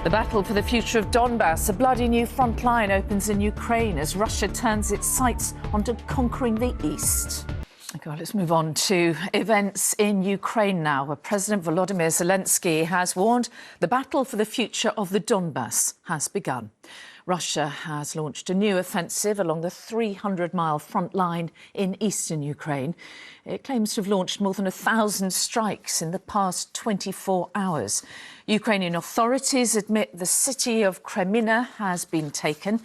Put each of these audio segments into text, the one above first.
The battle for the future of Donbas, a bloody new front line opens in Ukraine as Russia turns its sights onto conquering the east. Okay, let's move on to events in Ukraine now, where President Volodymyr Zelensky has warned the battle for the future of the Donbas has begun. Russia has launched a new offensive along the 300-mile front line in eastern Ukraine. It claims to have launched more than 1,000 strikes in the past 24 hours. Ukrainian authorities admit the city of Kreminna has been taken,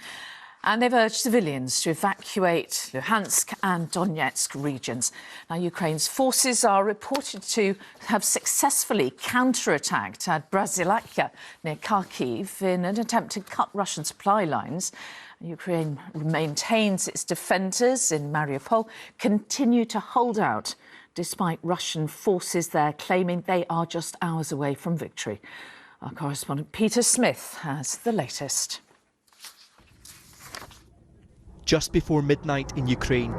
and they've urged civilians to evacuate Luhansk and Donetsk regions. Now, Ukraine's forces are reported to have successfully counterattacked at Brasilakia near Kharkiv in an attempt to cut Russian supply lines. Ukraine maintains its defenders in Mariupol continue to hold out, despite Russian forces there claiming they are just hours away from victory. Our correspondent Peter Smith has the latest. Just before midnight in Ukraine,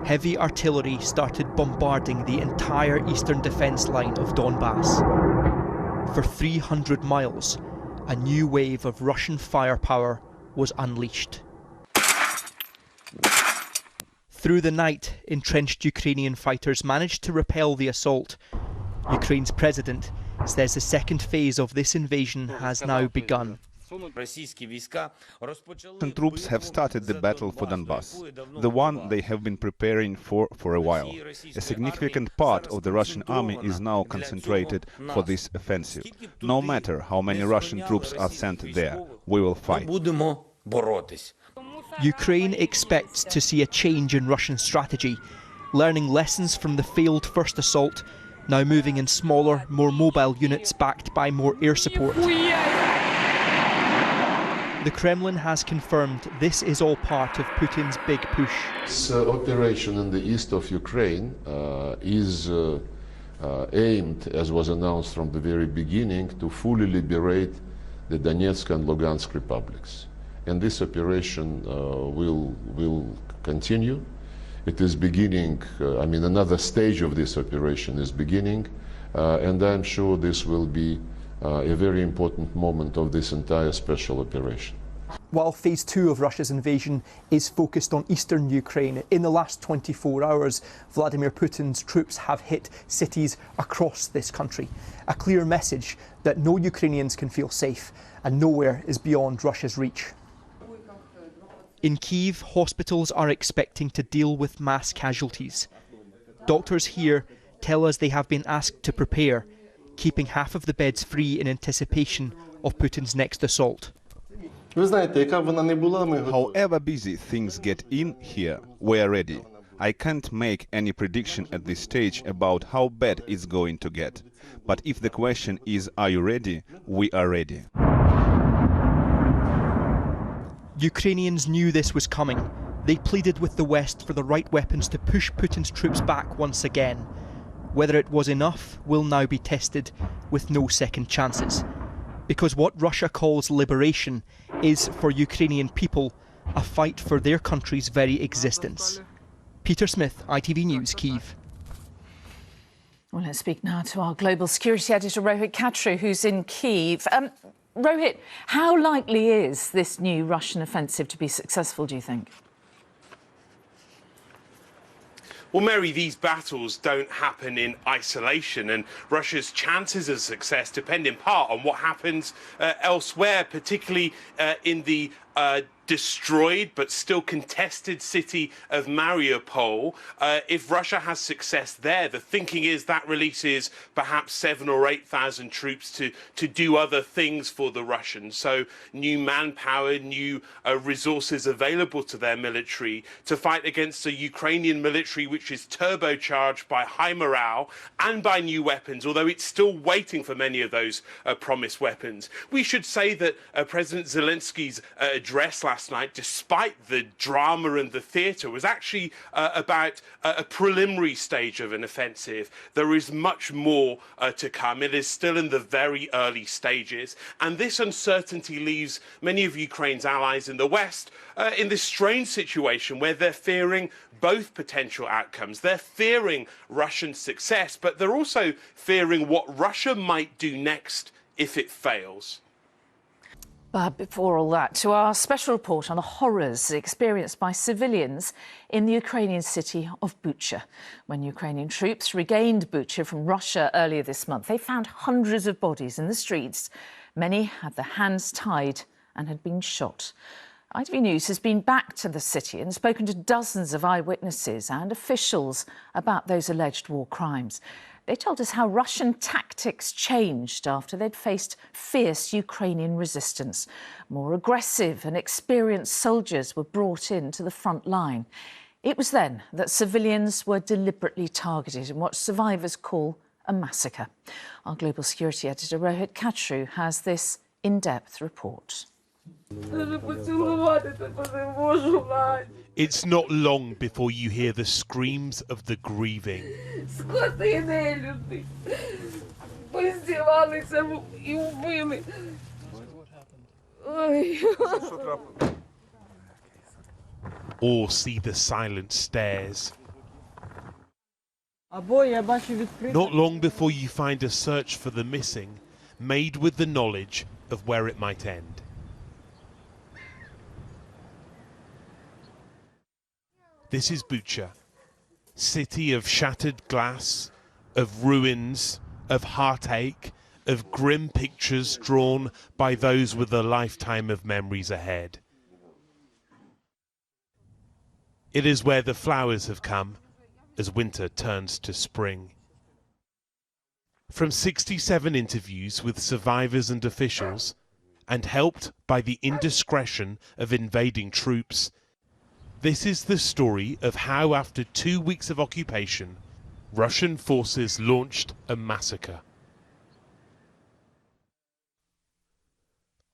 heavy artillery started bombarding the entire eastern defence line of Donbas. For 300 miles, a new wave of Russian firepower was unleashed. Through the night, entrenched Ukrainian fighters managed to repel the assault. Ukraine's president says the second phase of this invasion has now begun. Russian troops have started the battle for Donbas, the one they have been preparing for a while. A significant part of the Russian army is now concentrated for this offensive. No matter how many Russian troops are sent there, we will fight. Ukraine expects to see a change in Russian strategy, learning lessons from the failed first assault, now moving in smaller, more mobile units backed by more air support. The Kremlin has confirmed this is all part of Putin's big push. This operation in the east of Ukraine is aimed, as was announced from the very beginning, to fully liberate the Donetsk and Lugansk republics. And this operation will continue. It is beginning, another stage of this operation is beginning, and I'm sure this will be a very important moment of this entire special operation. While phase 2 of Russia's invasion is focused on eastern Ukraine, in the last 24 hours, Vladimir Putin's troops have hit cities across this country. A clear message that no Ukrainians can feel safe and nowhere is beyond Russia's reach. In Kyiv, hospitals are expecting to deal with mass casualties. Doctors here tell us they have been asked to prepare, keeping half of the beds free in anticipation of Putin's next assault. However busy things get in here, we are ready. I can't make any prediction at this stage about how bad it's going to get. But if the question is, are you ready? We are ready. Ukrainians knew this was coming. They pleaded with the West for the right weapons to push Putin's troops back once again. Whether it was enough will now be tested with no second chances. Because what Russia calls liberation is, for Ukrainian people, a fight for their country's very existence. Peter Smith, ITV News, Kyiv. Well, let's speak now to our global security editor, Rohit Khatri, who's in Kyiv. Rohit, how likely is this new Russian offensive to be successful, do you think? Well, Mary, these battles don't happen in isolation, and Russia's chances of success depend in part on what happens elsewhere, particularly in the destroyed but still contested city of Mariupol. If Russia has success there, the thinking is that releases perhaps 7,000 or 8,000 troops to do other things for the Russians. So new manpower, new resources available to their military to fight against a Ukrainian military which is turbocharged by high morale and by new weapons, although it's still waiting for many of those promised weapons. We should say that President Zelensky's address last night, despite the drama and the theatre, was actually about a preliminary stage of an offensive. There is much more to come. It is still in the very early stages, and this uncertainty leaves many of Ukraine's allies in the West in this strange situation where they're fearing both potential outcomes. They're fearing Russian success, but they're also fearing what Russia might do next if it fails. But before all that, to our special report on the horrors experienced by civilians in the Ukrainian city of Bucha. When Ukrainian troops regained Bucha from Russia earlier this month, they found hundreds of bodies in the streets. Many had their hands tied and had been shot. ITV News has been back to the city and spoken to dozens of eyewitnesses and officials about those alleged war crimes. They told us how Russian tactics changed after they'd faced fierce Ukrainian resistance. More aggressive and experienced soldiers were brought in to the front line. It was then that civilians were deliberately targeted in what survivors call a massacre. Our global security editor Rohit Katru has this in-depth report. It's not long before you hear the screams of the grieving. Or see the silent stares. Not long before you find a search for the missing, made with the knowledge of where it might end. This is Bucha, city of shattered glass, of ruins, of heartache, of grim pictures drawn by those with a lifetime of memories ahead. It is where the flowers have come as winter turns to spring. From 67 interviews with survivors and officials, and helped by the indiscretion of invading troops, this is the story of how, after 2 weeks of occupation, Russian forces launched a massacre.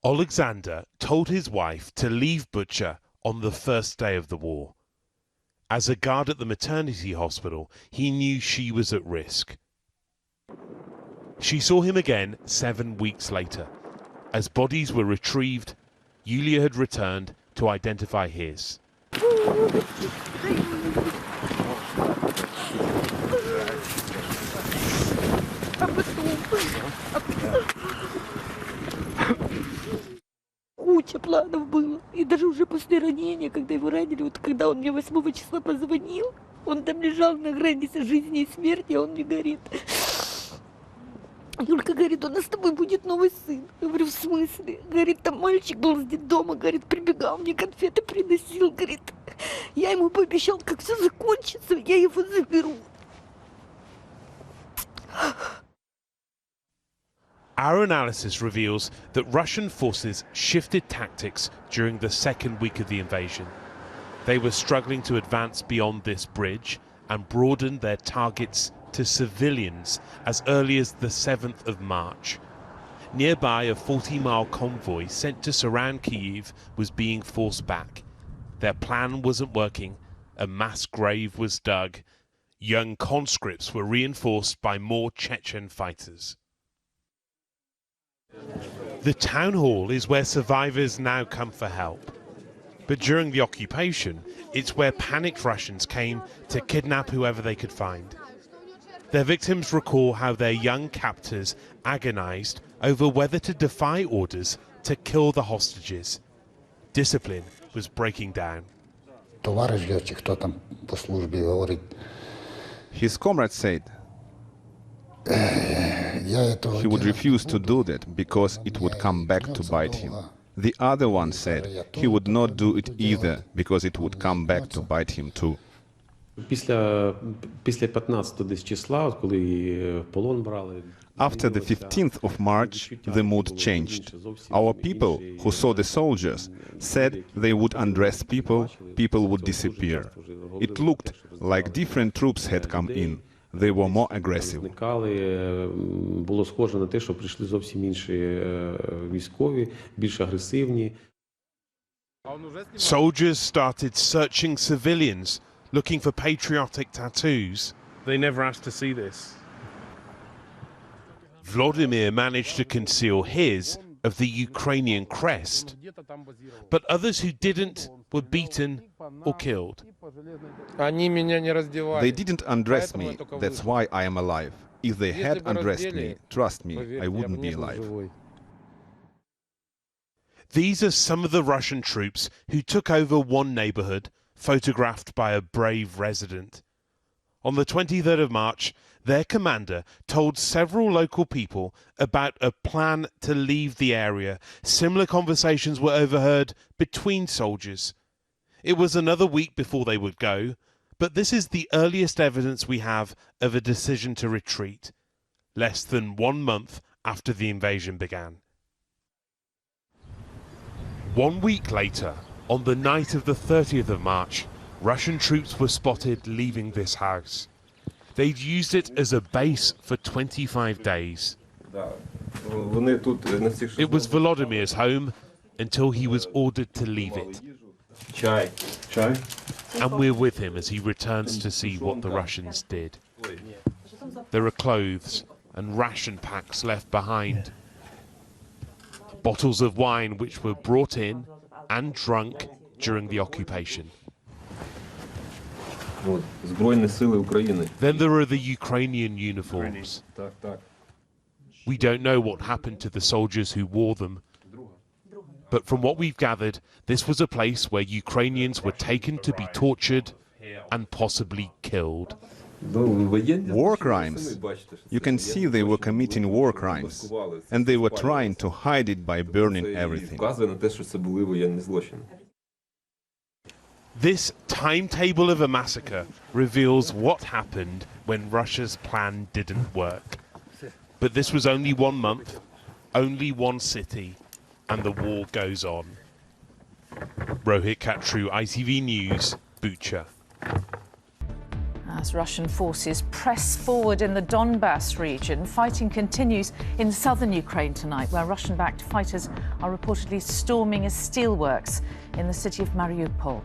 Alexander told his wife to leave Bucha on the first day of the war. As a guard at the maternity hospital, he knew she was at risk. She saw him again 7 weeks later. As bodies were retrieved, Yulia had returned to identify his. Куча планов было. И даже уже после ранения, когда его ранили, вот когда он мне 8 числа позвонил, он там лежал на границе жизни и смерти, а он мне говорит: Юлька, говорит, у нас с тобой будет новый сын. Я говорю, в смысле? Говорит, там мальчик был с детдома, говорит, прибегал, мне конфеты приносил, говорит. Я ему пообещал, как все закончится, я его заберу. Our analysis reveals that Russian forces shifted tactics during the second week of the invasion. They were struggling to advance beyond this bridge and broaden their targets to civilians as early as the 7th of March. Nearby, a 40-mile convoy sent to surround Kyiv was being forced back. Their plan wasn't working. A mass grave was dug. Young conscripts were reinforced by more Chechen fighters. The town hall is where survivors now come for help. But during the occupation, it's where panicked Russians came to kidnap whoever they could find. Their victims recall how their young captors agonized over whether to defy orders to kill the hostages. Discipline was breaking down. His comrade said he would refuse to do that because it would come back to bite him. The other one said he would not do it either because it would come back to bite him too. After the 15th of March, the mood changed. Our people, who saw the soldiers, said they would undress people, people would disappear. It looked like different troops had come in. They were more aggressive. Soldiers started searching civilians, looking for patriotic tattoos. They never asked to see this. Vladimir managed to conceal his of the Ukrainian crest, but others who didn't were beaten or killed. They didn't undress me, that's why I am alive. If they had undressed me, trust me, I wouldn't be alive. These are some of the Russian troops who took over one neighbourhood, photographed by a brave resident. On the 23rd of March, their commander told several local people about a plan to leave the area. Similar conversations were overheard between soldiers. It was another week before they would go, but this is the earliest evidence we have of a decision to retreat, less than 1 month after the invasion began. 1 week later, on the night of the 30th of March, Russian troops were spotted leaving this house. They'd used it as a base for 25 days. It was Volodymyr's home until he was ordered to leave it. And we're with him as he returns to see what the Russians did. There are clothes and ration packs left behind. Bottles of wine which were brought in and drunk during the occupation. Then there are the Ukrainian uniforms. We don't know what happened to the soldiers who wore them, but from what we've gathered, this was a place where Ukrainians were taken to be tortured and possibly killed. War crimes. You can see they were committing war crimes, and they were trying to hide it by burning everything. This timetable of a massacre reveals what happened when Russia's plan didn't work. But this was only 1 month, only one city, and the war goes on. Rohit Katru, ITV News, Bucha. As Russian forces press forward in the Donbas region, fighting continues in southern Ukraine tonight, where Russian-backed fighters are reportedly storming a steelworks in the city of Mariupol.